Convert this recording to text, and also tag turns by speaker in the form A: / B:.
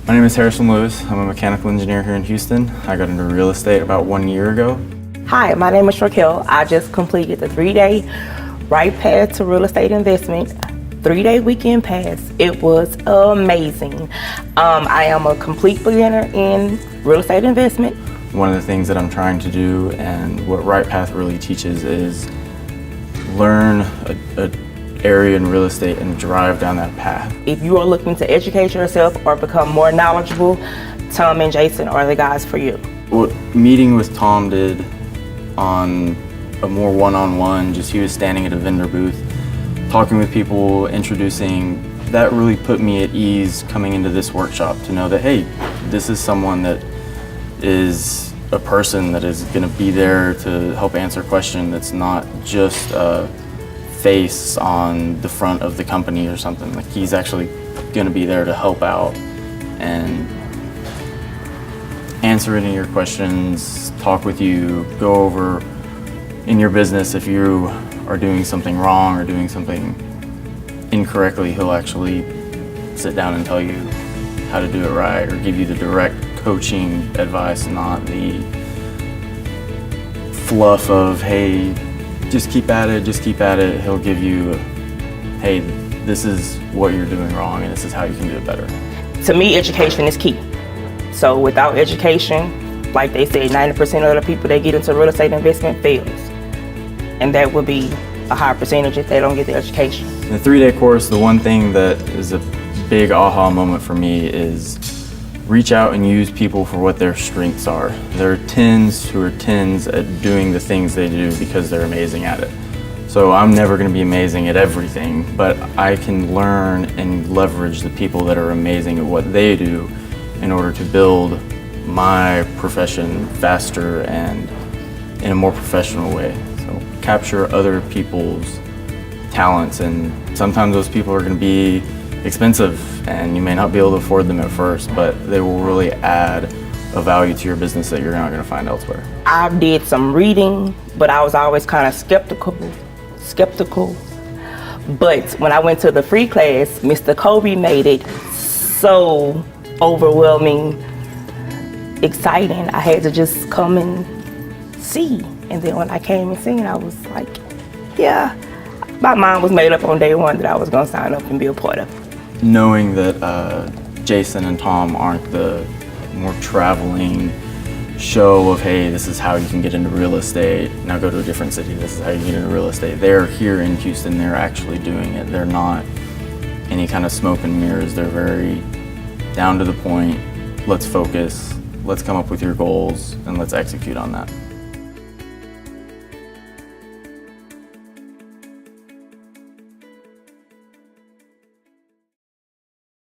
A: My name is Harrison Lewis. I'm a mechanical engineer here in Houston. I got into real estate about 1 year ago.
B: Hi, my name is Rickqual. I just completed the 3-day Right Path to Real Estate Investment 3-day weekend pass. It was amazing. I am a complete beginner in real estate investment.
A: One of the things that I'm trying to do and what Right Path really teaches is learn an area in real estate and drive down that path.
B: If you are looking to educate yourself or become more knowledgeable, Tom and Jason are the guys for you.
A: What meeting with Tom did on a more one-on-one, just he was standing at a vendor booth, talking with people, introducing, that really put me at ease coming into this workshop to know that, hey, this is someone that is a person that is going to be there to help answer questions. That's not just a face on the front of the company or something. Like, he's actually going to be there to help out and answer any of your questions, talk with you, go over in your business if you are doing something wrong or doing something incorrectly. He'll actually sit down and tell you how to do it right or give you the direct coaching advice, not the fluff of, hey, just keep at it, just keep at it. He'll give you, hey, this is what you're doing wrong and this is how you can do it better.
B: To me, education is key. So without education, like they said, 90% of the people that get into real estate investment fails. And that would be a high percentage if they don't get the education.
A: In the 3-day course, the one thing that is a big aha moment for me is reach out and use people for what their strengths are. There are 10s who are 10s at doing the things they do because they're amazing at it. So I'm never going to be amazing at everything, but I can learn and leverage the people that are amazing at what they do in order to build my profession faster and in a more professional way. So capture other people's talents, and sometimes those people are going to be expensive and you may not be able to afford them at first, but they will really add a value to your business that you're not going to find elsewhere.
B: I did some reading, but I was always kind of skeptical. But when I went to the free class, Mr. Kobe made it so overwhelming, exciting. I had to just come and see. And then when I came and seen, I was like, yeah, my mind was made up on day one that I was gonna sign up and be a part of it.
A: Knowing that Jason and Tom aren't the more traveling show of, hey, this is how you can get into real estate, now go to a different city, this is how you get into real estate. They're here in Houston, they're actually doing it. They're not any kind of smoke and mirrors. They're very down to the point. Let's focus, let's come up with your goals, and let's execute on that.